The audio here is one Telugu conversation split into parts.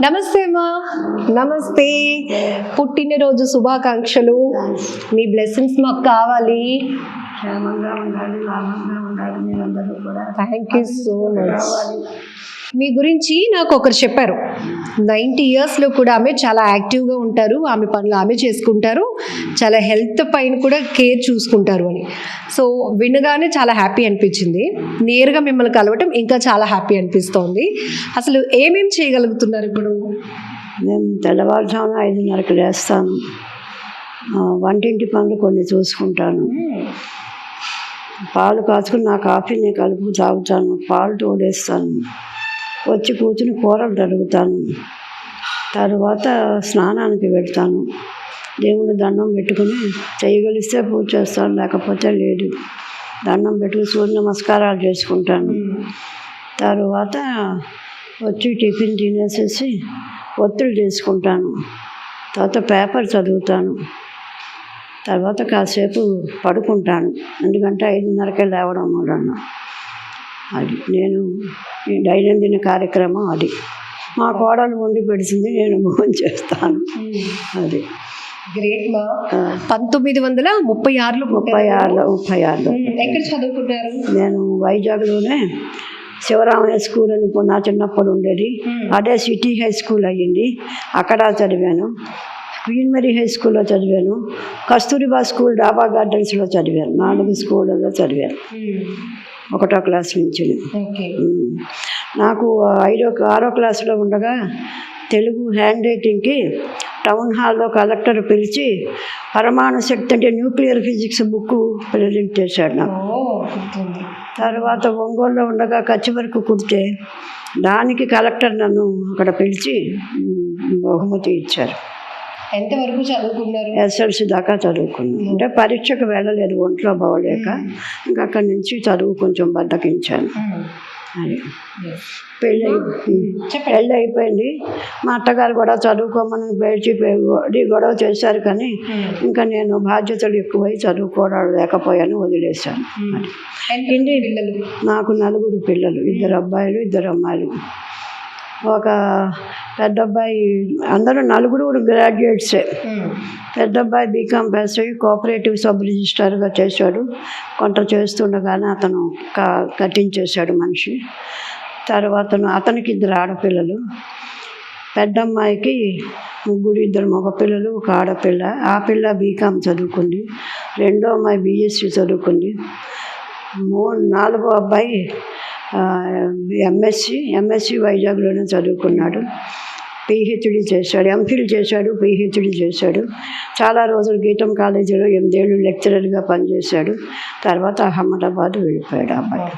నమస్తే అమ్మా. నమస్తే. పుట్టినరోజు శుభాకాంక్షలు. మీ బ్లెస్సింగ్స్ మాకు కావాలి. Thank you so much. మీ గురించి నాకు ఒకరు చెప్పారు, 90 yearsలో కూడా ఆమె చాలా యాక్టివ్గా ఉంటారు, ఆమె పనులు ఆమె చేసుకుంటారు, చాలా హెల్త్ పైన కూడా కేర్ చూసుకుంటారు అని. సో వినగానే చాలా హ్యాపీ అనిపించింది. నేరుగా మిమ్మల్ని కలవటం ఇంకా చాలా హ్యాపీ అనిపిస్తోంది. అసలు ఏమేమి చేయగలుగుతున్నారు ఇప్పుడు? నేను తెల్లవారుజామున 5:30కి లేస్తాను. వంటింటి పనులు కొన్ని చూసుకుంటాను. పాలు కాచుకుని నా కాఫీని కలుపు తాగుతాను, పాలు తోడేస్తాను, వచ్చి కూర్చుని కూరలు తరుగుతాను. తర్వాత స్నానానికి పెడతాను, దేవుడు దండం పెట్టుకుని చేయగలిస్తే పూజ చేస్తాను, లేకపోతే లేదు. దండం పెట్టుకుని సూర్య నమస్కారాలు చేసుకుంటాను. తర్వాత వచ్చి టిఫిన్ తినేసేసి ఒత్తులు చేసుకుంటాను. తర్వాత పేపర్ చదువుతాను. తర్వాత కాసేపు పడుకుంటాను, ఎందుకంటే 5:30కే లేవడం వలన. అది నేను దైనందిన కార్యక్రమం. అది మా కోడలు వండి పెడుతుంది, నేను భోజనం చేస్తాను. అది గ్రేట్ మా. 1936లో 36 ఎక్కడ చదువుకుంటారు? నేను వైజాగ్లోనే శివరామయ్య స్కూల్ అని నా చిన్నప్పుడు ఉండేది. అదే సిటీ హై స్కూల్ అయ్యింది, అక్కడ చదివాను. క్వీన్ మేరీ హై స్కూల్లో చదివాను. కస్తూరిబా స్కూల్ డాబా గార్డెన్స్లో చదివాను. 4 స్కూళ్ళలో చదివాను, 1వ క్లాస్ నుంచి. నాకు 6వ క్లాసులో ఉండగా తెలుగు హ్యాండ్ రైటింగ్కి టౌన్ హాల్లో కలెక్టర్ పిలిచి పరమాణు శక్తి అంటే న్యూక్లియర్ ఫిజిక్స్ బుక్ ప్రజెంట్ చేశాడు నాకు. తర్వాత ఒంగోలులో ఉండగా కచ్చి వరకు కుడితే దానికి కలెక్టర్ నన్ను అక్కడ పిలిచి బహుమతి ఇచ్చారు. ఎంతవరకు చదువుకున్నారు? SLC దాకా చదువుకున్నాను. అంటే పరీక్షకు వెళ్ళలేదు, ఒంట్లో బాగోలేక. ఇంకా అక్కడి నుంచి చదువు కొంచెం బద్దకించాను. అది పెళ్ళి అయిపోయింది. మా అత్తగారు కూడా చదువుకోమని బయటి గొడవ చేశారు, కానీ ఇంకా నేను బాధ్యతలు ఎక్కువై చదువుకోవడం లేకపోయాను, వదిలేశాను. నాకు 4 పిల్లలు, 2 అబ్బాయిలు 2 అమ్మాయిలు. ఒక పెద్ద అబ్బాయి, అందరూ 4 గ్రాడ్యుయేట్సే. పెద్ద అబ్బాయి బీకాం పాస్ అయ్యి కోఆపరేటివ్ సబ్ రిజిస్ట్రార్గా చేశాడు. కొంత చేస్తుండగానే అతను కట్టించేశాడు మనిషి. తర్వాత అతనికి 2 ఆడపిల్లలు. పెద్ద అమ్మాయికి 2 మగపిల్లలు, 1 ఆడపిల్ల. ఆ పిల్ల బీకాం చదువుకుంది. 2వ అమ్మాయి BSc చదువుకుంది. 4వ అబ్బాయి MSc వైజాగ్లోనే చదువుకున్నాడు. PhD చేశాడు, MPhil చేశాడు, PhD చేశాడు. చాలా రోజులు గీతం కాలేజీలో 8 ఏళ్ళు లెక్చరర్గా పనిచేశాడు. తర్వాత అహ్మదాబాద్ వెళ్ళిపోయాడు అబ్బాయి.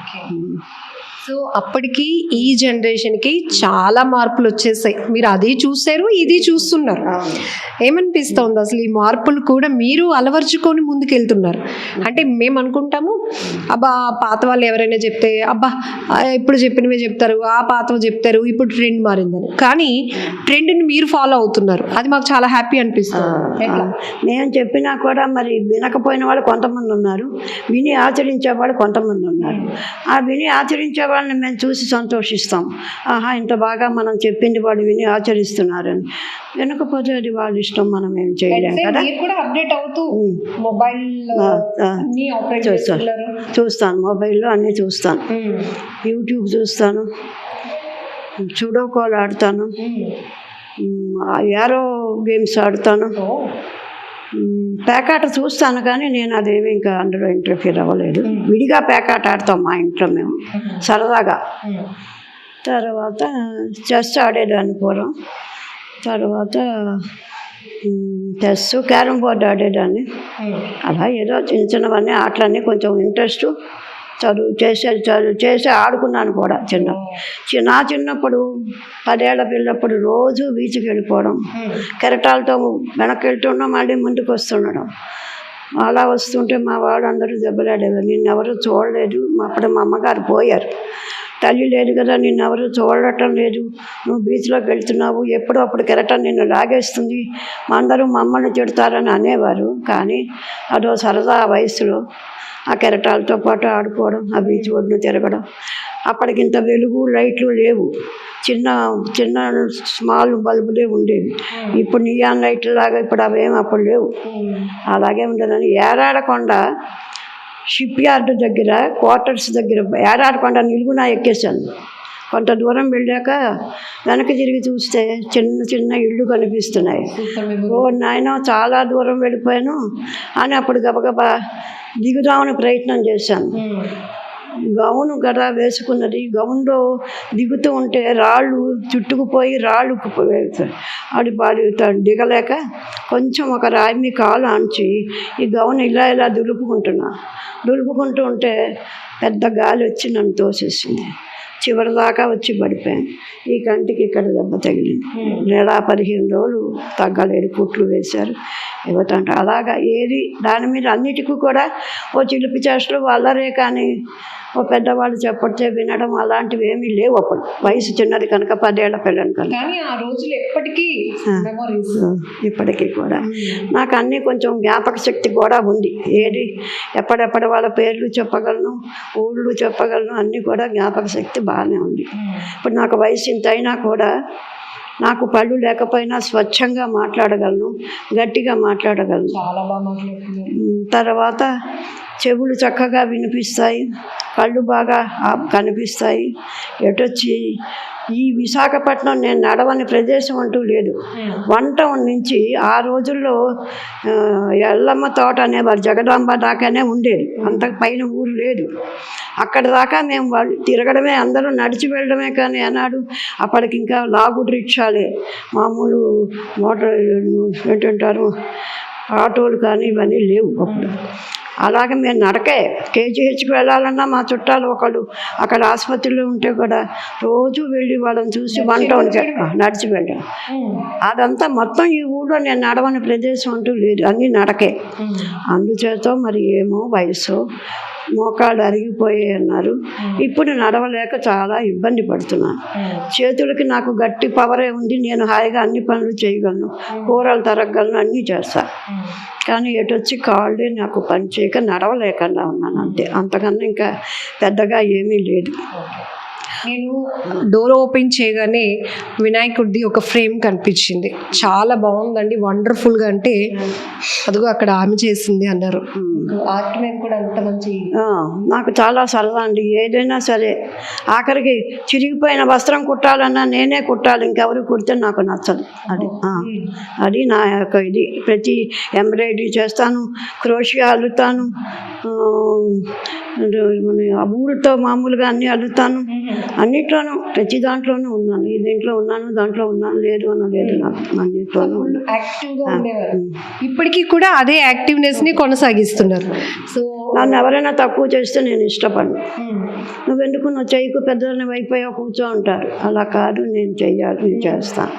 సో అప్పటికి ఈ జనరేషన్కి చాలా మార్పులు వచ్చేసాయి. మీరు అది చూసారు, ఇది చూస్తున్నారు. ఏమనిపిస్తుంది అసలు ఈ మార్పులు కూడా మీరు అలవర్చుకొని ముందుకెళ్తున్నారు? అంటే మేము అనుకుంటాము, అబ్బా పాత వాళ్ళు ఎవరైనా చెప్తే అబ్బా ఇప్పుడు చెప్పినవే చెప్తారు, ఆ పాతవి చెప్తారు, ఇప్పుడు ట్రెండ్ మారిందని. కానీ ట్రెండ్ని మీరు ఫాలో అవుతున్నారు, అది మాకు చాలా హ్యాపీ అనిపిస్తుంది. నేను చెప్పినా కూడా మరి వినకపోయిన వాళ్ళు కొంతమంది ఉన్నారు, విని ఆచరించేవాళ్ళు కొంతమంది ఉన్నారు. ఆ విని ఆచరించే వాళ్ళని మేము చూసి సంతోషిస్తాం. ఆహా, ఇంత బాగా మనం చెప్పింది వాళ్ళు విని ఆచరిస్తున్నారని. వినకపోతే అది వాళ్ళ ఇష్టం, మనం ఏం చేయలేం కదా. అప్డేట్ అవుతూ మొబైల్ చూస్తాను, మొబైల్లో అన్నీ చూస్తాను. యూట్యూబ్ చూస్తాను, సుడో కాల్ ఆడతాను, యారో గేమ్స్ ఆడతాను. పేకాట చూస్తాను, కానీ నేను అదేమి ఇంకా అందులో ఇంటర్ఫియర్ అవ్వలేదు. విడిగా పేకాట ఆడతాం మా ఇంట్లో మేము సరదాగా. తర్వాత చెస్ ఆడేదాన్ని పూర్వం. తర్వాత చెస్, క్యారమ్ బోర్డు ఆడేదాన్ని. అలా ఏదో చిన్న చిన్నవన్నీ ఆటలన్నీ కొంచెం ఇంట్రెస్ట్. చదువు చేసి ఆడుకున్నాను కూడా. నా చిన్నప్పుడు 10 ఏళ్ల పిల్లప్పుడు రోజు బీచ్కి వెళ్ళిపోవడం, కెరటాలతో వెనక్కి వెళ్తుండడం, మళ్ళీ ముందుకు వస్తుండడం. అలా వస్తుంటే మా వాళ్ళందరూ దెబ్బలాడేవారు. నిన్నెవరూ చూడలేదు, అప్పుడు మా అమ్మగారు పోయారు. తల్లి లేదు కదా, నిన్నెవరూ చూడటం లేదు, నువ్వు బీచ్లోకి వెళ్తున్నావు, ఎప్పుడో అప్పుడు కెరటం నిన్ను లాగేస్తుంది, అందరూ మమ్మల్ని తిడతారని అనేవారు. కానీ అదో సరదా వయసులో ఆ కెరటాలతో పాటు ఆడుకోవడం, ఆ బీచ్ ఒడ్డును తిరగడం. అప్పటికింత వెలుగు లైట్లు లేవు, చిన్న చిన్న స్మాల్ బల్బులే ఉండేవి. ఇప్పుడు నియాన్ లైట్ లాగా ఇప్పుడు అవేం అప్పుడు లేవు. అలాగే ఉండదని ఏరాడకొండ షిప్ యార్డ్ దగ్గర క్వార్టర్స్ దగ్గర ఏరాడకొండ నిలుగున ఎక్కేసాను. కొంత దూరం వెళ్ళాక వెనక్కి తిరిగి చూస్తే చిన్న చిన్న ఇళ్ళు కనిపిస్తున్నాయి. ఓ నాయన చాలా దూరం వెళ్ళిపోయాను అని అప్పుడు గబగబా దిగుదామని ప్రయత్నం చేశాను. గౌను గడ వేసుకున్నది. గౌన్లో దిగుతూ ఉంటే రాళ్ళు చుట్టుకుపోయి రాళ్ళు పాడి దిగలేక కొంచెం ఒక రాయి మీ కాలు ఆంచి ఈ గౌను ఇలా ఇలా దులుపుకుంటూ ఉంటే పెద్ద గాలి వచ్చి నన్ను తోసేసింది. చివరిదాకా వచ్చి పడిపోయాను. ఈ కంటికి ఇక్కడ దెబ్బ తగిలింది. 15 రోజులు తగ్గలేదు. కుట్లు వేశారు ఇవ్వతంటే. అలాగా ఏది దాని మీద అన్నిటికీ కూడా ఓ చిలిపి చేష్టలు అల్లరే కానీ ఓ పెద్దవాళ్ళు చెప్పడితే వినడం అలాంటివి ఏమీ లేవు. అప్పుడు వయసు చిన్నది కనుక 10 ఏళ్ల పిల్లని కనుక. కానీ ఆ రోజులు ఎప్పటికీ ఇప్పటికీ కూడా నాకు అన్నీ కొంచెం జ్ఞాపక శక్తి కూడా ఉంది. ఏది ఎప్పుడెప్పుడు వాళ్ళ పేర్లు చెప్పగలను, ఊళ్ళు చెప్పగలను, అన్నీ కూడా జ్ఞాపక శక్తి బాగానే ఉంది. ఇప్పుడు నాకు వయసు ఇంత అయినా కూడా నాకు పళ్ళు లేకపోయినా స్వచ్ఛంగా మాట్లాడగలను, గట్టిగా మాట్లాడగలను. చాలా బాగా మాట్లాడుతున్నారు. తర్వాత చెవులు చక్కగా వినిపిస్తాయి, కళ్ళు బాగా కనిపిస్తాయి. ఎటొచ్చి ఈ విశాఖపట్నం నేను నడవని ప్రదేశం అంటూ లేదు. 1 టౌన్ నుంచి ఆ రోజుల్లో ఎల్లమ్మ తోట అనేవారు, జగదాంబ దాకానే ఉండేది. అంతకు పైన ఊరు లేదు. అక్కడ దాకా మేము తిరగడమే, అందరూ నడిచి వెళ్ళడమే. కానీ అన్నాడు అప్పటికి ఇంకా లాగుడు రిక్షాలే, మామూలు మోటార్ ఏంటంటారు ఆటోలు కానీ ఇవన్నీ లేవు అప్పుడు. అలాగే మేము నడకే కేజీహెచ్కి వెళ్ళాలన్నా మా చుట్టాలు ఒకళ్ళు అక్కడ ఆసుపత్రిలో ఉంటే కూడా రోజు వెళ్ళి వాళ్ళని చూసి 1 టౌన్కి నడిచి వెళ్ళాం. అదంతా మొత్తం ఈ ఊళ్ళో నేను నడవని ప్రదేశం అంటూ లేదు, అన్నీ నడకే. అందుచేత మరి ఏమో వయసు మోకాళ్ళు అరిగిపోయాయి అన్నారు. ఇప్పుడు నడవలేక చాలా ఇబ్బంది పడుతున్నాను. చేతులకి నాకు గట్టి పవరే ఉంది. నేను హాయిగా అన్ని పనులు చేయగలను, కూరలు తరగలను, అన్నీ చేస్తాను. కానీ ఎటొచ్చి కాళ్ళే నాకు పని చేయక నడవలేకుండా ఉన్నాను అంతే. అంతకన్నా ఇంకా పెద్దగా ఏమీ లేదు. నేను డోర్ ఓపెన్ చేయగానే వినాయకుడిది ఒక ఫ్రేమ్ కనిపించింది. చాలా బాగుందండి, వండర్ఫుల్గా. అంటే అదిగో అక్కడ ఆమె చేసింది అన్నారు. ఆర్ట్ మీద కూడా అంత మంచి నాకు చాలా సరదా అండి. ఏదైనా సరే ఆఖరికి చిరిగిపోయిన వస్త్రం కుట్టాలన్నా నేనే కుట్టాలి, ఇంకెవరు కుడితే నాకు నచ్చదు. అది నా యొక్క ఇది. ప్రతి ఎంబ్రాయిడరీ చేస్తాను, క్రోషియా అల్లుతాను, ఊరితో మామూలుగా అన్నీ అల్లుతాను. అన్నిట్లోనూ ప్రతి దాంట్లోనూ ఉన్నాను. ఈ దీంట్లో ఉన్నాను, దాంట్లో ఉన్నాను, లేదు అన్న లేదు. నాకు అన్నిట్లోనూ యాక్టివ్గా ఉండేవారు. ఇప్పటికీ కూడా అదే యాక్టివ్నెస్ని కొనసాగిస్తున్నారు. సో నన్ను ఎవరైనా తక్కువ చేస్తే నేను ఇష్టపడను. నువ్వెందుకు నువ్వు చేయకు, పెద్దలని అయిపోయావు, కూర్చో అంటారు. అలా కాదు, నేను చెయ్యాలి, నేను చేస్తాను.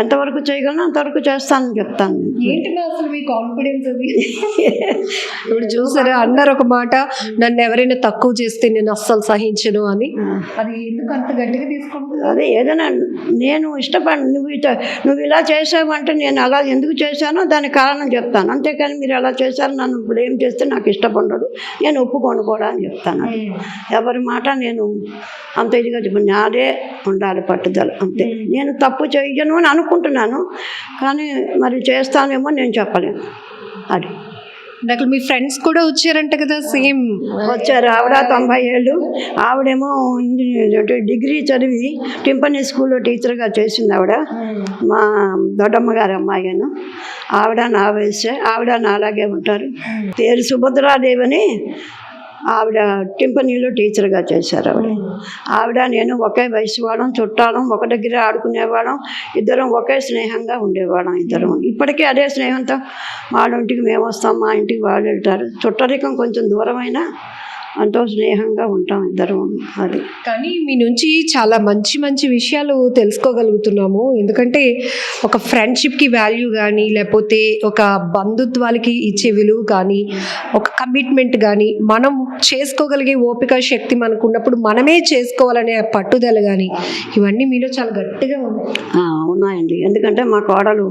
ఎంతవరకు చేయగలను అంతవరకు చేస్తానని చెప్తాను. ఏంటి అసలు మీ కాన్ఫిడెన్స్ అది? ఇప్పుడు చూసారా, అన్నారు ఒక మాట, నన్ను ఎవరైనా తక్కువ చేస్తే నేను అస్సలు సహించను అని. అది ఎందుకు అంత గట్టిగా తీసుకుంటుంది? అదే ఏదైనా నేను ఇష్టపడి నువ్వు ఇలా చేసావంటే నేను అలా ఎందుకు చేశానో దానికి కారణం చెప్తాను. అంతేకాని మీరు అలా చేశారు నన్ను బ్లేమ్ చేస్తే నాకు ఇష్టపడదు, నేను ఒప్పుకోను కూడా అని చెప్తాను. ఎవరి మాట నేను అంత ఇదిగా చెప్పాను. నాదే ఉండాలి పట్టుదల, అంతే. నేను తప్పు చేయను అని అనుకుంటున్నాను, కానీ మరి చేస్తానేమో నేను చెప్పలేను. అది నాకు మీ ఫ్రెండ్స్ కూడా వచ్చారంట కదా? సేమ్ వచ్చారు. ఆవిడ 90 ఏళ్ళు. ఆవిడేమో డిగ్రీ చదివి టింపనీ స్కూల్లో టీచర్గా చేసింది ఆవిడ. మా దొడ్డమ్మ గారి అమ్మాయిను. ఆవిడ నా వయసే. ఆవిడ నాలాగే ఉంటారు. పేరు సుభద్రాదేవి అని. ఆవిడ టింపనీలో టీచర్గా చేశారు. ఆవిడ నేను ఒకే వయసు వాళ్ళం, చుట్టాలం, ఒక దగ్గర ఆడుకునేవాళ్ళం, ఇద్దరం ఒకే స్నేహంగా ఉండేవాళ్ళం ఇద్దరం. ఇప్పటికీ అదే స్నేహంతో వాళ్ళ ఇంటికి మేము వస్తాం, మా ఇంటికి వాళ్ళు వెళ్తారు. చుట్టరికం కొంచెం దూరమైనా అంతో స్నేహంగా ఉంటాం ఇద్దరం. అది కానీ మీ నుంచి చాలా మంచి మంచి విషయాలు తెలుసుకోగలుగుతున్నాము. ఎందుకంటే ఒక ఫ్రెండ్షిప్కి వాల్యూ కానీ, లేకపోతే ఒక బంధుత్వాలకి ఇచ్చే విలువ కానీ, ఒక కమిట్మెంట్ కానీ, మనం చేసుకోగలిగే ఓపిక శక్తి మనకు ఉన్నప్పుడు మనమే చేసుకోవాలనే పట్టుదల కానీ, ఇవన్నీ మీలో చాలా గట్టిగా ఉన్నాయండి. ఎందుకంటే మా కోడలు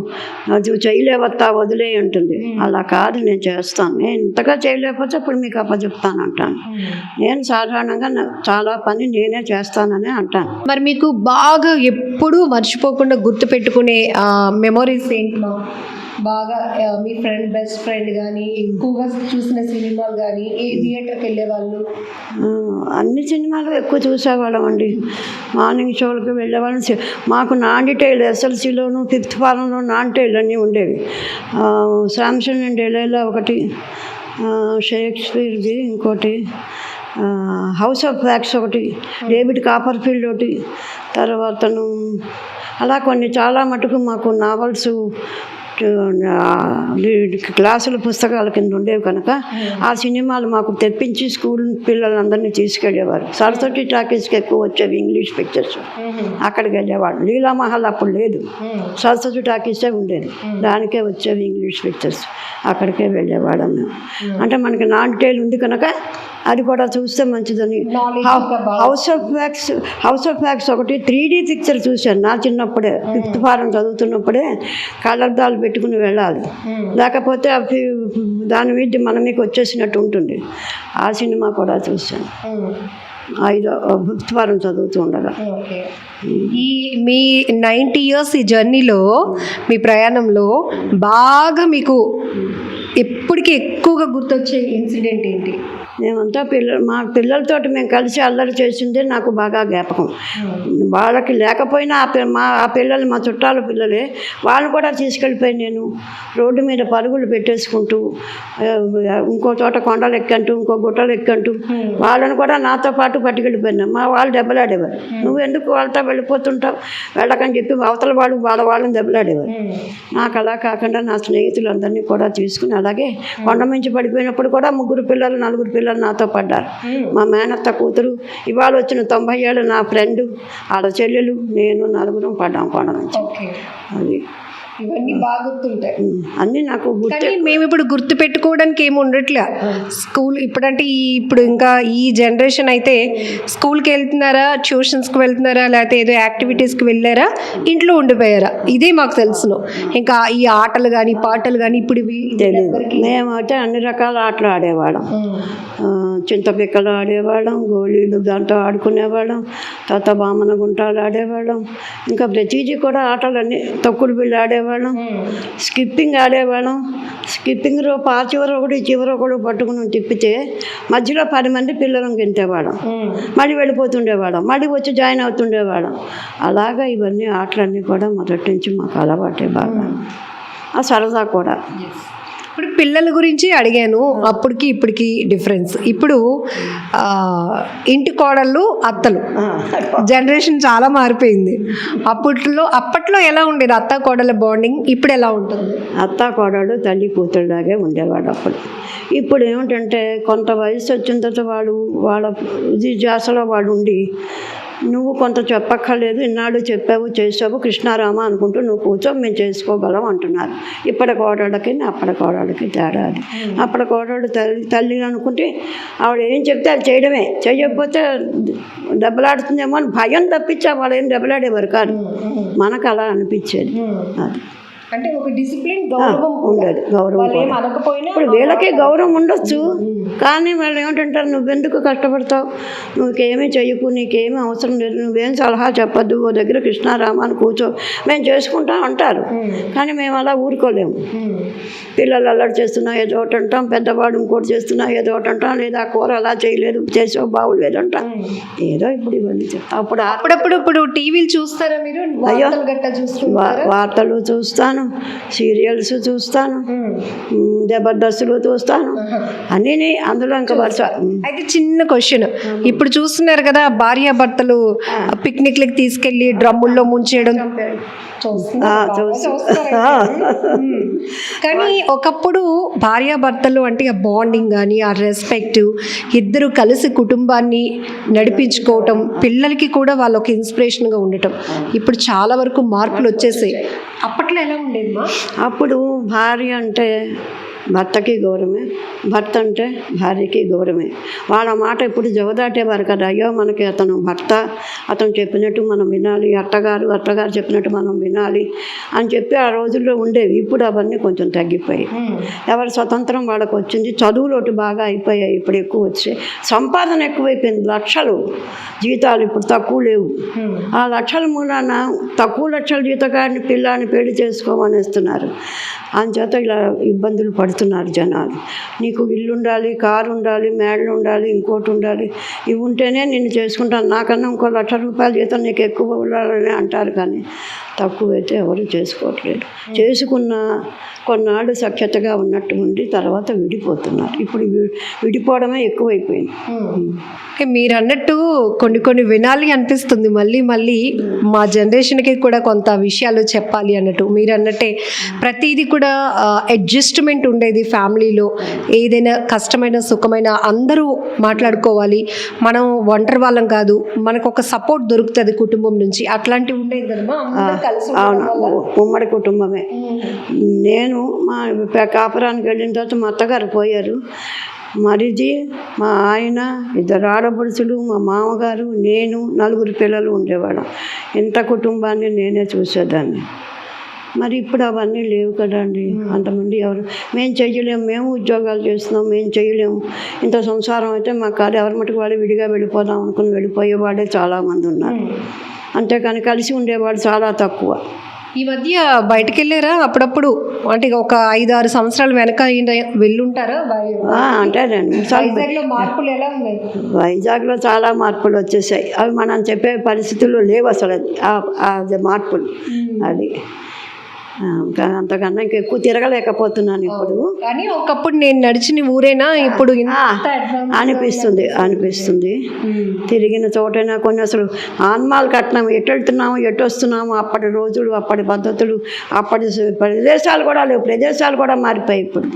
నువ్వు చేయలేవత్తా వదిలే ఉంటుంది. అలా కాదు, నేను చేస్తాను. నేను ఇంతగా చేయలేకపోతే ఇప్పుడు మీకు అప్పచెప్తాను అంటాను. నేను సాధారణంగా చాలా పని నేనే చేస్తానని అంటాను. మరి మీకు బాగా ఎప్పుడూ మర్చిపోకుండా గుర్తుపెట్టుకునే మెమొరీస్ ఏంటి మా? బాగా మీ బెస్ట్ ఫ్రెండ్ కానీ, ఎక్కువగా చూసిన సినిమాలు కానీ, ఏ థియేటర్కి వెళ్ళేవాళ్ళు? అన్ని సినిమాలు ఎక్కువ చూసేవాళ్ళం అండి. మార్నింగ్ షోలకు వెళ్ళేవాళ్ళం. మాకు నాండిటైల్ ఎస్ఎల్సీలోను 5th ఫారంలో నాండిటైల్ అన్నీ ఉండేవి. శాంసంగ్ అండ్ డెలైలా ఒకటి, షేక్స్పియర్ది ఇంకోటి, హౌస్ ఆఫ్ ఫ్యాక్ట్స్ ఒకటి, డేవిడ్ కాపర్ఫీల్డ్ ఒకటి, తర్వాతను అలా కొన్ని చాలా మటుకు మాకు నావల్స్ క్లాసుల పుస్తకాల కింద ఉండేవి కనుక ఆ సినిమాలు మాకు తెప్పించి స్కూల్ పిల్లలందరినీ తీసుకెళ్ళేవారు. సరస్వతి టాకీస్కి ఎక్కువ వచ్చేవి ఇంగ్లీష్ పిక్చర్స్, అక్కడికి వెళ్ళేవాడు. లీలామహల్ అప్పుడు లేదు, సరస్వతి టాకీసే ఉండేది, దానికే వచ్చేవి ఇంగ్లీష్ పిక్చర్స్, అక్కడికే వెళ్ళేవాళ్ళం మేము. అంటే మనకి నాండిటైల్ ఉంది కనుక అది కూడా చూస్తే మంచిదని. హౌస్ ఆఫ్ ఫ్యాక్ట్స్ ఒకటి 3D పిక్చర్ చూశాను నా చిన్నప్పుడే. 5th ఫారం చదువుతున్నప్పుడే కళ్ళద్దాలు పెట్టుకుని వెళ్ళాలి, లేకపోతే అవి దాని మీద మన మీకు వచ్చేసినట్టు ఉంటుంది. ఆ సినిమా కూడా చూశాను 5th ఫారం చదువుతూ ఉండగా. ఈ మీ 90 years ఈ జర్నీలో, మీ ప్రయాణంలో బాగా మీకు ఎప్పటికీ ఎక్కువగా గుర్తొచ్చే ఇన్సిడెంట్ ఏంటి? మేమంతా మా పిల్లలతోటి మేము కలిసి అల్లరి చేసిందే నాకు బాగా జ్ఞాపకం. వాళ్ళకి లేకపోయినా ఆ పిల్లలు మా చుట్టాల పిల్లలే, వాళ్ళు కూడా తీసుకెళ్ళిపోయి నేను రోడ్డు మీద పరుగులు పెట్టేసుకుంటూ ఇంకో చోట కొండలు ఎక్కంటూ ఇంకో గుట్టలు ఎక్కంటూ వాళ్ళని కూడా నాతో పాటు పట్టుకెళ్ళిపోయినా. మా వాళ్ళు దెబ్బలాడేవారు, నువ్వు ఎందుకు వాళ్ళతో వెళ్ళిపోతుంటావు, వెళ్ళకని చెప్పి అవతల వాళ్ళని దెబ్బలాడేవారు. నాకు అలా కాకుండా నా స్నేహితులందరినీ కూడా తీసుకుని అలాగే కొండ మించి పడిపోయినప్పుడు కూడా 3 పిల్లలు 4 పిల్లలు నాతో పడ్డారు. మా మేనత్త కూతురు, ఇవాళ వచ్చిన 90 ఏళ్ళు నా ఫ్రెండు, ఆడ చెల్లెలు, నేను, 4 పడ్డాం కొండ నుంచి. అది ఇవన్నీ బాగా గుర్తుంటాయి అన్నీ నాకు గుర్తు. మేము ఇప్పుడు గుర్తు పెట్టుకోవడానికి ఏమి ఉండట్లే. స్కూల్ ఇప్పుడంటే ఇప్పుడు ఇంకా ఈ జనరేషన్ అయితే స్కూల్కి వెళ్తున్నారా, ట్యూషన్స్కి వెళ్తున్నారా, లేకపోతే ఏదో యాక్టివిటీస్కి వెళ్ళారా, ఇంట్లో ఉండిపోయారా, ఇదే మాకు తెలుసును. ఇంకా ఈ ఆటలు కానీ పాటలు కానీ ఇప్పుడు ఇవి తెలియదు. మేమైతే అన్ని రకాల ఆటలు ఆడేవాళ్ళం. చింతపిక్కలు ఆడేవాళ్ళం, గోళీలు దాంతో ఆడుకునేవాళ్ళం, తర్వాత బామన గుంటాలు ఆడేవాళ్ళం, ఇంకా ప్రతిదీ కూడా ఆటలన్నీ, తొక్కుడు బిళ్ళ ఆడేవాళ్ళం, స్కిప్పింగ్ ఆడేవాళ్ళం. స్కిప్పింగ్ రోప్ ఆ చివర ఒకటి చివర ఒకటి పట్టుకుని తిప్పితే మధ్యలో 10 మంది పిల్లలను గెంటేవాళ్ళం, మళ్ళీ వెళ్ళిపోతుండేవాళ్ళం, మళ్ళీ వచ్చి జాయిన్ అవుతుండేవాళ్ళం. అలాగా ఇవన్నీ ఆటలన్నీ కూడా మొదటి నుంచి మాకు అలవాటే బాగా. ఆ సరదా కూడా. ఇప్పుడు పిల్లల గురించి అడిగాను, అప్పటికి ఇప్పటికి డిఫరెన్స్. ఇప్పుడు ఇంటి కోడళ్ళు అత్తలు జనరేషన్ చాలా మారిపోయింది. అప్పట్లో ఎలా ఉండేది అత్త కోడళ్ళ బాండింగ్, ఇప్పుడు ఎలా ఉంటుంది? అత్త కోడళ్ళు తల్లి కూతురులాగే ఉండేవాడు అప్పుడు. ఇప్పుడు ఏమిటంటే కొంత వయసు వచ్చిన తర్వాత వాళ్ళ ధ్యాసలో వాళ్ళు ఉండి, నువ్వు కొంత చెప్పక్కర్లేదు, ఇన్నాళ్ళు చెప్పావు చేసావు కృష్ణారామ అనుకుంటూ నువ్వు కూర్చో, మేము చేసుకోగలం అంటున్నారు. ఇప్పటి కోడళ్ళకి అప్పటి కోడళ్ళకి తేడా అది. అప్పటి కోడళ్ళు తల్లి అనుకుంటే ఆవిడ ఏం చెప్తే అది చేయడమే, చేయకపోతే దెబ్బలాడుతుందేమో అని భయం తప్పించా వాళ్ళు ఏం దెబ్బలాడేవారు కాదు. మనకు అలా అనిపించేది. అది అంటే ఒక డిసిప్లిన్ గౌరవం ఉండదు. గౌరవం ఇప్పుడు వీళ్ళకే గౌరవం ఉండొచ్చు, కానీ వాళ్ళు ఏమిటంటారు, నువ్వెందుకు కష్టపడతావు, నువ్వుకేమీ చెయ్యకు, నీకేమీ అవసరం లేదు, నువ్వేం సలహా చెప్పద్దు, ఓ దగ్గర కృష్ణారామాన్ని కూర్చో, మేము చేసుకుంటాం అంటారు. కానీ మేము అలా ఊరుకోలేము. పిల్లలు అల్లరి చేస్తున్నా ఏదో ఒకటి అంటాం, పెద్దవాడు ఇంకోటి చేస్తున్నా ఏదో ఒకటి అంటాం, లేదా కూర అలా చేయలేదు, చేసావు బాగులేదు అంటాం, ఏదో ఇప్పుడు ఇవన్నీ చెప్తాం. అప్పుడప్పుడు ఇప్పుడు టీవీలు చూస్తారా మీరు? అయ్యో, వార్తలు చూస్తాను, సీరియల్స్ చూస్తాను, జబర్దస్తులు చూస్తాను, అన్నీ అందులో ఇంకా వరుస. అయితే చిన్న క్వశ్చన్, ఇప్పుడు చూస్తున్నారు కదా భార్యాభర్తలు పిక్నిక్లకి తీసుకెళ్ళి డ్రమ్ముల్లో ముంచేయడం, కానీ ఒకప్పుడు భార్యాభర్తలు అంటే ఆ బాండింగ్ కానీ ఆ రెస్పెక్ట్, ఇద్దరు కలిసి కుటుంబాన్ని నడిపించుకోవటం, పిల్లలకి కూడా వాళ్ళు ఒక ఇన్స్పిరేషన్గా ఉండటం, ఇప్పుడు చాలా వరకు మార్పులు వచ్చేసాయి. అప్పట్లో ఎలా ఉండేది? అప్పుడు భార్య అంటే భర్తకి గౌరవమే, భర్త అంటే భార్యకి గౌరవమే. వాళ్ళ మాట ఎప్పుడు జవదాటేవారు కదా. అయ్యో మనకి అతను భర్త, అతను చెప్పినట్టు మనం వినాలి, అత్తగారు చెప్పినట్టు మనం వినాలి అని చెప్పి ఆ రోజుల్లో ఉండేవి. ఇప్పుడు అవన్నీ కొంచెం తగ్గిపోయాయి. ఎవరి స్వతంత్రం వాళ్ళకి వచ్చింది. చదువులు ఒకటి బాగా అయిపోయాయి, ఇప్పుడు ఎక్కువ వచ్చాయి. సంపాదన ఎక్కువైపోయింది, లక్షలు జీతాలు ఇప్పుడు తక్కువ లేవు. ఆ లక్షల మూలాన తక్కువ లక్షల జీతగాడిని పిల్లాన్ని పెళ్లి చేసుకోమనేస్తున్నారు. అందుచేత ఇలా ఇబ్బందులు పడుతున్నారు జనాలు. నీకు ఇల్లు ఉండాలి, కారు ఉండాలి, మేడలు ఉండాలి, ఇంకోటి ఉండాలి, ఇవి ఉంటేనే నిన్ను చేసుకుంటాను, నాకన్నా ఇంకో ₹1,00,000 జీతం నీకు ఎక్కువ ఉండాలని అంటారు. కానీ తక్కువైతే ఎవరు చేసుకోవట్లేదు. చేసుకున్న కొన్నాళ్ళు సఖ్యతగా ఉన్నట్టు ఉండి తర్వాత విడిపోతున్నారు. ఇప్పుడు విడిపోవడమే ఎక్కువైపోయింది. మీరు అన్నట్టు కొన్ని వినాలి అనిపిస్తుంది. మళ్ళీ మా జనరేషన్కి కూడా కొంత విషయాలు చెప్పాలి అన్నట్టు. మీరు అన్నట్టే ప్రతిదీ కూడా అడ్జస్ట్మెంట్ ఉండేది ఫ్యామిలీలో. ఏదైనా కష్టమైన సుఖమైన అందరూ మాట్లాడుకోవాలి. మనం ఒంటరి వాళ్ళం కాదు, మనకు ఒక సపోర్ట్ దొరుకుతుంది కుటుంబం నుంచి. అట్లాంటివి ఉండేది కదమ్మా. అవును, ఉమ్మడి కుటుంబమే. నేను మా కాపురానికి వెళ్ళిన తర్వాత మా అత్తగారు పోయారు. మరిది, మా ఆయన, 2 ఆడపడుచులు, మా మామగారు, నేను, 4 పిల్లలు ఉండేవాళ్ళం. ఇంత కుటుంబాన్ని నేనే చూసేదాన్ని. మరి ఇప్పుడు అవన్నీ లేవు కదండి. అంతమంది ఎవరు మేము చెయ్యలేము, మేము ఉద్యోగాలు చేస్తున్నాం, మేము చేయలేము. ఇంత సంసారం అయితే మా కాదు, ఎవరి మటుకు వాళ్ళు విడిగా వెళ్ళిపోదాం అనుకుని వెళ్ళిపోయేవాడే చాలామంది ఉన్నారు. అంతేకాని కలిసి ఉండేవాడు చాలా తక్కువ. ఈ మధ్య బయటకు వెళ్ళారా అప్పుడప్పుడు? అంటే ఒక 5-6 సంవత్సరాలు వెనక వెళ్ళుంటారా? అంటే వైజాగ్లో మార్పులు ఎలా ఉన్నాయి? వైజాగ్లో చాలా మార్పులు వచ్చేసాయి. అవి మనం చెప్పే పరిస్థితుల్లో లేవు అసలు. అది మార్పులు అది అంతకన్నా ఇంకెక్కువ తిరగలేకపోతున్నాను ఇప్పుడు. కానీ ఒకప్పుడు నేను నడిచిన ఊరేనా ఇప్పుడు అనిపిస్తుంది. తిరిగిన చోటైనా కొన్ని అసలు ఆన్మాలు కట్టినాము, ఎటు వెళ్తున్నాము, ఎటు వస్తున్నాము, అప్పటి రోజులు, అప్పటి పద్ధతులు, అప్పటి ప్రదేశాలు కూడా లేవు. ప్రదేశాలు కూడా మారిపోయాయి ఇప్పుడు.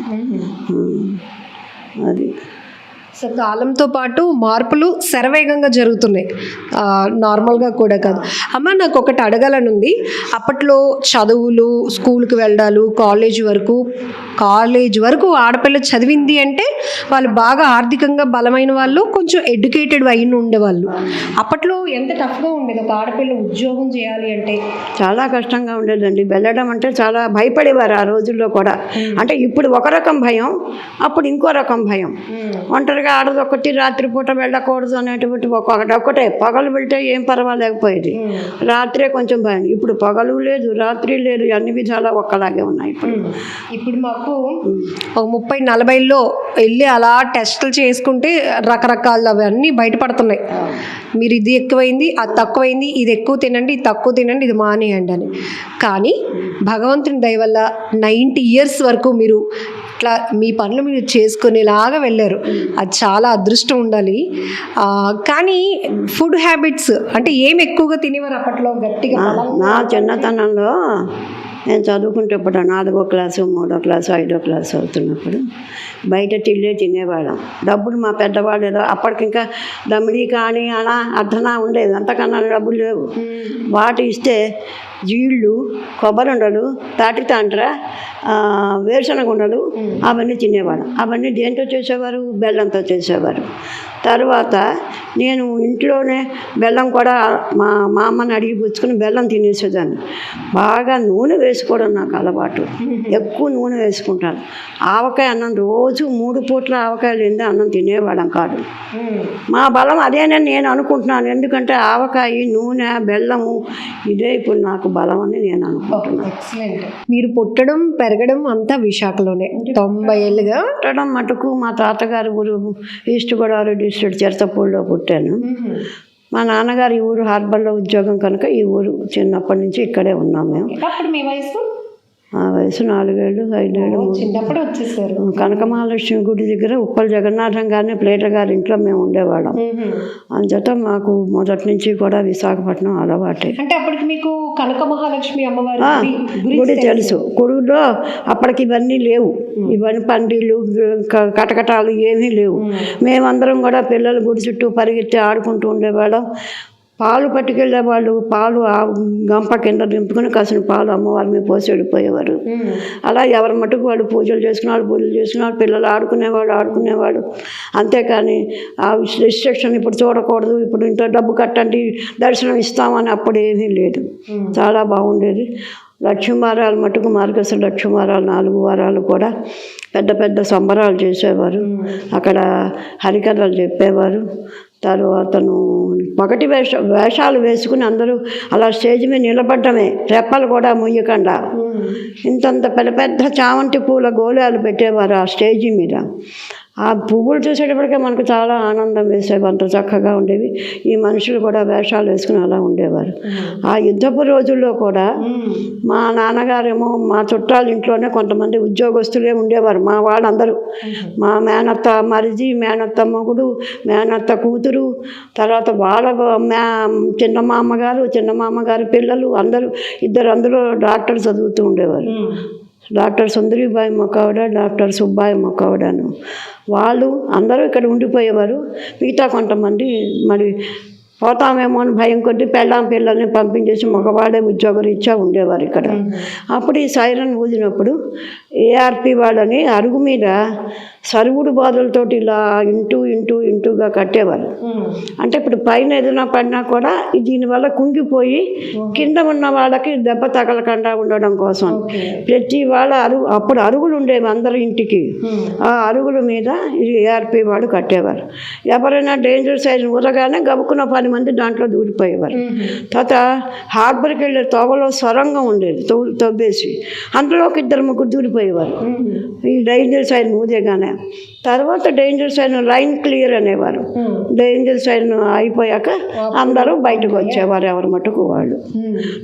అది సో కాలంతో పాటు మార్పులు శరవేగంగా జరుగుతున్నాయి, నార్మల్గా కూడా కాదు. అమ్మ, నాకు ఒకటి అడగాలని ఉంది. అప్పట్లో చదువులు, స్కూల్కి వెళ్ళడాలు, కాలేజ్ వరకు ఆడపిల్ల చదివింది అంటే వాళ్ళు బాగా ఆర్థికంగా బలమైన వాళ్ళు, కొంచెం ఎడ్యుకేటెడ్ అయిన ఉండేవాళ్ళు. అప్పట్లో ఎంత టఫ్గా ఉండేది ఒక ఆడపిల్ల ఉద్యోగం చేయాలి అంటే? చాలా కష్టంగా ఉండేదండి. వెళ్ళడం అంటే చాలా భయపడేవారు ఆ రోజుల్లో కూడా. అంటే ఇప్పుడు ఒక రకం భయం, అప్పుడు ఇంకో రకం భయం. ఒంటరిగా ఆడదొకటి, రాత్రిపూట వెళ్ళకూడదు అనేటువంటి ఒకటే. పగలు వెళ్తే ఏం పర్వాలేకపోయేది, రాత్రే కొంచెం భయం. ఇప్పుడు పగలు లేదు, రాత్రి లేదు, అన్ని విధాలా ఒక్కలాగే ఉన్నాయి. ఇప్పుడు మాకు 30-40లో వెళ్ళి అలా టెస్టులు చేసుకుంటే రకరకాల అవన్నీ బయటపడుతున్నాయి. మీరు ఇది ఎక్కువైంది, అది తక్కువైంది, ఇది ఎక్కువ తినండి, ఇది తక్కువ తినండి, ఇది మానేయండి అని. కానీ భగవంతుని దయ వల్ల 90 years వరకు మీరు ఇట్లా మీ పనులు మీరు చేసుకునేలాగా వెళ్ళారు. అది చాలా అదృష్టం ఉండాలి. కానీ ఫుడ్ హ్యాబిట్స్ అంటే ఏం ఎక్కువగా తినేవారు అప్పట్లో గట్టిగా? నా చిన్నతనంలో నేను చదువుకుంటేప్పుడు 4వ క్లాసు, 3వ క్లాసు, 5వ క్లాసు అవుతున్నప్పుడు బయట తినేవాళ్ళం. డబ్బులు మా పెద్దవాళ్ళు ఏదో అప్పటికి ఇంకా దమ్మిడి కానీ అలా అర్ధనా ఉండేది, అంతకన్నా డబ్బులు లేవు. వాటి ఇస్తే జీళ్ళు, కొబ్బరుండలు, తాటితాండ్ర, వేరుశనగ ఉండలు అవన్నీ తినేవాళ్ళం. అవన్నీ దేంతో చేసేవారు? బెల్లంతో చేసేవారు. తర్వాత నేను ఇంట్లోనే బెల్లం కూడా మా అమ్మని అడిగి పుచ్చుకుని బెల్లం తినేసేదాన్ని. బాగా నూనె వేసుకోవడం నాకు అలవాటు, ఎక్కువ నూనె వేసుకుంటాను. ఆవకాయ అన్నం రోజు 3 పూట్ల ఆవకాయలు లేనిదే అన్నం తినేవాళ్ళం కాదు. మా బలం అదేనని నేను అనుకుంటున్నాను. ఎందుకంటే ఆవకాయ, నూనె, బెల్లము ఇదే ఇప్పుడు నాకు బలం అని నేను అనుకుంటున్నాను. మీరు పుట్టడం పెరగడం అంతా విశాఖలోనే 90 ఏళ్ళుగా? పుట్టడం మటుకు మా తాతగారి ఊరు ఈస్ట్ గోదావరి డిస్ట్రిక్ట్ చిరతపూడిలో పుట్టాను. మా నాన్నగారు ఈ ఊరు హార్బర్లో ఉద్యోగం కనుక ఈ ఊరు చిన్నప్పటి నుంచి ఇక్కడే ఉన్నాం మేము. అప్పుడు మీ వయసు? ఆ వయసు 4 ఏళ్ళు 5 ఏళ్ళు. చిన్నప్పుడు వచ్చేసారు. కనకమహాలక్ష్మి గుడి దగ్గర ఉప్పల్ జగన్నాథం గారిని ప్లేటర్ గారి ఇంట్లో మేము ఉండేవాళ్ళం. అంచేత మాకు మొదటి నుంచి కూడా విశాఖపట్నం అలవాటే. అంటే అప్పటికి మీకు కనకమహాలక్ష్మి అమ్మవారి గుడి తెలుసు. గుడిలో అప్పటికి ఇవన్నీ లేవు, ఇవన్నీ పందిళ్ళు, కటకటాలు ఏమీ లేవు. మేమందరం కూడా పిల్లలు గుడి చుట్టూ పరిగెత్తి ఆడుకుంటూ ఉండేవాళ్ళం. పాలు పట్టుకెళ్ళేవాళ్ళు. పాలు ఆ గంప కింద దింపుకొని కాసిన పాలు అమ్మవారి మీద పోసి వెళ్ళిపోయేవారు. అలా ఎవరి మటుకు వాళ్ళు పూజలు చేసుకునేవాళ్ళు, పిల్లలు ఆడుకునేవాడు. అంతేకాని ఆ రిస్ట్రిక్షన్ ఇప్పుడు చూడకూడదు, ఇప్పుడు ఇంత డబ్బు కట్టండి దర్శనం ఇస్తామని అప్పుడు ఏమీ లేదు. చాలా బాగుండేది. లక్ష్మీవారాలు మటుకు మార్గశిర లక్ష్మీవారాలు 4 వారాలు కూడా పెద్ద పెద్ద సంబరాలు చేసేవారు. అక్కడ హరికథలు చెప్పేవారు. తర్వాతను పగటి వేషాలు వేసుకుని అందరూ అలా స్టేజ్ మీద నిలబడ్డమే, రెప్పలు కూడా ముయ్యకుండా. ఇంతంత పెద్ద పెద్ద చామంతి పూల గోళాలు పెట్టేవారు ఆ స్టేజీ మీద. ఆ పువ్వులు చూసేటప్పటికే మనకు చాలా ఆనందం వేసేవి, అంత చక్కగా ఉండేవి. ఈ మనుషులు కూడా వేషాలు వేసుకుని అలా ఉండేవారు. ఆ యుద్ధపు రోజుల్లో కూడా మా నాన్నగారేమో మా చుట్టాల ఇంట్లోనే కొంతమంది ఉద్యోగస్తులే ఉండేవారు. మా వాళ్ళందరూ, మా మేనత్త మరిది, మేనత్త మొగుడు, మేనత్త కూతురు, తర్వాత వాళ్ళ చిన్న మామగారు పిల్లలు అందరూ, ఇద్దరు అందులో డాక్టర్ చదువుతూ ఉండేవారు. డాక్టర్ సుందరిబాయి మొక్కవడ, డాక్టర్ సుబ్బాయి మొక్కవడను. వాళ్ళు అందరూ ఇక్కడ ఉండిపోయేవారు. మిగతా కొంతమంది మరి పోతామేమో అని భయం కొద్ది పిల్లల్ని పంపించేసి మగవాడే ఉద్యోగరీత్యా ఉండేవారు ఇక్కడ. అప్పుడు ఈ సైరన్ ఊదినప్పుడు ఏఆర్పి వాళ్ళని అరుగు మీద సరుగుడు బాధలతోటి ఇలా ఇంటూగా కట్టేవారు. అంటే ఇప్పుడు పైన ఏదైనా పడినా కూడా దీనివల్ల కుంగిపోయి కింద ఉన్న వాళ్ళకి దెబ్బ తగలకుండా ఉండడం కోసం ప్రతి వాళ్ళ అప్పుడు అరుగులు ఉండేవి అందరి ఇంటికి. ఆ అరుగుల మీద ఇది ఏఆర్పి వాళ్ళు కట్టేవారు. ఎవరైనా డేంజర్ సైజ్ ఊరగానే గబుక్కున్న 10 మంది దాంట్లో దూరిపోయేవారు. తర్వాత హార్బర్కి వెళ్ళే తోవలో సొరంగం ఉండేది, తవ్వేసి అందులోకి 2-3 దూరిపోయేవారు ఈ డేంజర్ సైన్ ఊదేగానే. తర్వాత డేంజర్ సైన్ లైన్ క్లియర్ అనేవారు. డేంజర్ సైన్ అయిపోయాక అందరూ బయటకు వచ్చేవారు, ఎవరి మటుకు వాళ్ళు.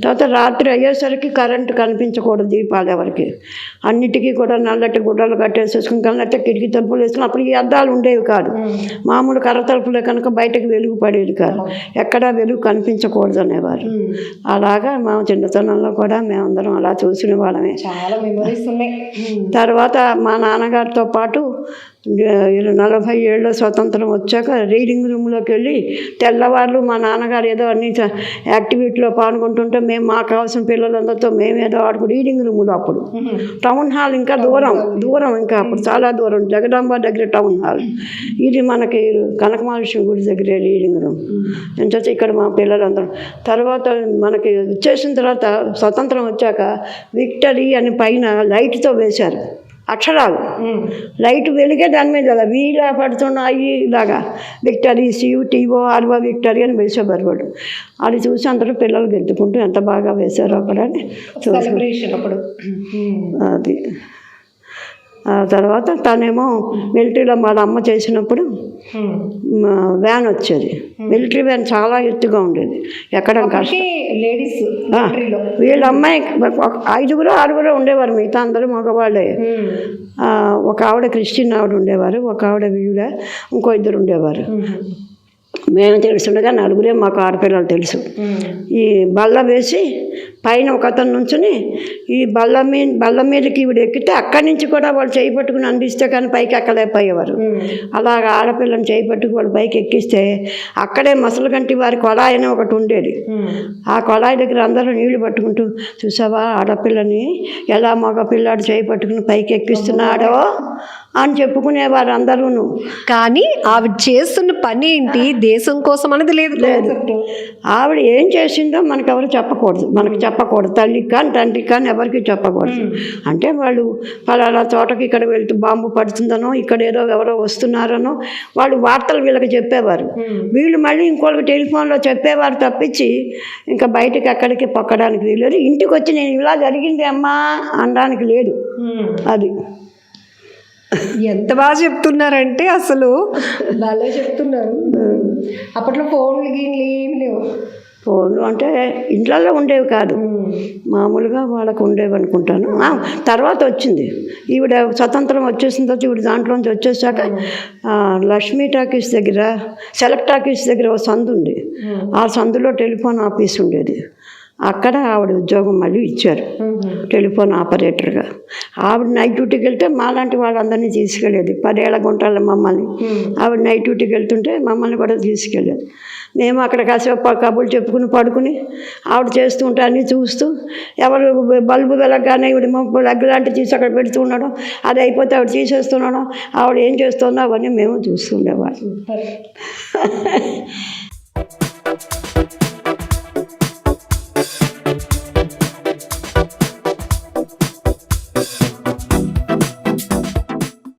తర్వాత రాత్రి అయ్యేసరికి కరెంటు కనిపించకూడదు, దీపాలు ఎవరికి. అన్నిటికీ కూడా నల్లటి గుడ్డలు కట్టేసేసుకుని, లేకపోతే కిటికీ తలుపులు వేసుకుని. అప్పుడు ఈ అద్దాలు ఉండేవి కాదు, మామూలు కర్ర తలుపులే కనుక బయటకు వెలుగు పడేది కాదు, ఎక్కడా వెలుగు కనిపించకూడదు అనేవారు. అలాగా మా చిన్నతనంలో కూడా మేమందరం అలా చూసిన వాళ్ళమే. చాలా మెమరీస్ ఉన్నాయి. తర్వాత మా నాన్నగారితో పాటు 40 ఏళ్ళ స్వతంత్రం వచ్చాక రీడింగ్ రూమ్లోకి వెళ్ళి తెల్లవాళ్ళు మా నాన్నగారు ఏదో అన్ని యాక్టివిటీలో పాల్గొంటుంటే మేము మాకు కావాల్సిన పిల్లలందరితో మేమేదో ఆడుకు రీడింగ్ రూమ్లో. అప్పుడు టౌన్ హాల్ ఇంకా దూరం ఇంకా అప్పుడు చాలా దూరం, జగదాంబ దగ్గర టౌన్ హాల్. ఇది మనకి కనకమహాలక్ష్మి గుడి దగ్గరే రీడింగ్ రూమ్. ఎంత ఇక్కడ మా పిల్లలందరం. తర్వాత మనకి వచ్చేసిన తర్వాత స్వతంత్రం వచ్చాక విక్టరీ అని పైన లైట్తో వేశారు అక్షరాలు. లైట్ వెలిగే దాని మీద అలా వీలా పడుతున్నాయి ఇలాగా విక్టరీ CUTORO విక్టరీ అని వేసేవారు వాడు. అది చూసి అందరూ పిల్లలు గెంతుకుంటూ ఎంత బాగా వేశారో అక్కడ అని అప్పుడు. అది ఆ తర్వాత తనేమో మిలిటరీలో వాళ్ళ అమ్మ చేసినప్పుడు వ్యాన్ వచ్చేది, మిలిటరీ వ్యాన్ చాలా ఎత్తుగా ఉండేది, ఎక్కడం కష్టం. లేడీస్ వీళ్ళ అమ్మాయి 5-6 ఉండేవారు, మిగతా అందరూ మగవాళ్ళే. ఒక ఆవిడ క్రిస్టియన్ ఆవిడ ఉండేవారు, ఒక ఆవిడ వీడ, ఇంకో 2 ఉండేవారు. మేము తెలుసుండగా 4 మాకు ఆడపిల్లలు తెలుసు. ఈ బల్ల వేసి పైన ఒక అతను నుంచుని ఈ బల్ల మీదకి ఈవిడ ఎక్కితే అక్కడి నుంచి కూడా వాళ్ళు చేయి పట్టుకుని అందిస్తే కానీ పైకి ఎక్కలేకపోయేవారు. అలాగ ఆడపిల్లని చేయి పట్టుకు వాళ్ళు పైకి ఎక్కిస్తే అక్కడే మసలు కంటి వారి కొళాయి అని ఒకటి ఉండేది. ఆ కొళాయి దగ్గర అందరూ నీళ్లు పట్టుకుంటూ, చూసావా ఆడపిల్లని ఎలా మగ పిల్లాడు చేయి పట్టుకుని పైకి ఎక్కిస్తున్నాడో అని చెప్పుకునేవారు అందరూను. కానీ ఆవిడ చేస్తున్న పని ఏంటి, దేశం కోసం అనేది లేదు. ఆవిడ ఏం చేసిందో మనకెవరు చెప్పకూడదు, తల్లికి కానీ తండ్రికి కానీ ఎవరికి చెప్పకూడదు. అంటే వాళ్ళు పలానా చోటకి ఇక్కడ వెళ్తూ బాంబు పడుతుందనో, ఇక్కడ ఏదో ఎవరో వస్తున్నారనో వాళ్ళు వార్తలు వీళ్ళకి చెప్పేవారు. వీళ్ళు మళ్ళీ ఇంకోళ్ళకి టెలిఫోన్లో చెప్పేవారు తప్పించి ఇంకా బయటకి ఎక్కడికి పొక్కడానికి వీళ్ళు. ఇంటికి వచ్చి నేను ఇలా జరిగింది అమ్మా అనడానికి లేదు. అది ఎంత బాగా చెప్తున్నారంటే అసలు బాగా చెప్తున్నారు. అప్పట్లో ఫోన్లు గీన్లు ఏమి లేవు. ఫోన్లు అంటే ఇంట్లలో ఉండేవి కాదు, మామూలుగా వాళ్ళకు ఉండేవి అనుకుంటాను. తర్వాత వచ్చింది ఈవిడ స్వతంత్రం వచ్చేసిన తర్వాత ఈవిడ దాంట్లోంచి వచ్చేసాక లక్ష్మీ టాకీస్ దగ్గర, సెలెక్ట్ టాకీస్ దగ్గర ఒక సందు ఉంది. ఆ సందులో టెలిఫోన్ ఆఫీస్ ఉండేది. అక్కడ ఆవిడ ఉద్యోగం మళ్ళీ ఇచ్చారు టెలిఫోన్ ఆపరేటర్గా. ఆవిడ నైట్ డ్యూటీకి వెళ్తే మాలాంటి వాళ్ళందరినీ తీసుకెళ్ళేది. 10 ఏళ్ల గుంటాల మమ్మల్ని. ఆవిడ నైట్ డ్యూటీకి వెళ్తుంటే మమ్మల్ని కూడా తీసుకెళ్ళేది. మేము అక్కడ కాసేపు కబుర్లు చెప్పుకుని పడుకుని ఆవిడ చేస్తూ ఉంటే అన్నీ చూస్తూ, ఎవరు బల్బు వెలగగానే ఈవిడ లెగ్ లాంటివి తీసి అక్కడ పెడుతూ ఉండడం, అది అయిపోతే ఆవిడ తీసేస్తుండడం, ఆవిడ ఏం చేస్తుందో అవన్నీ మేము చూస్తుండేవాళ్ళం.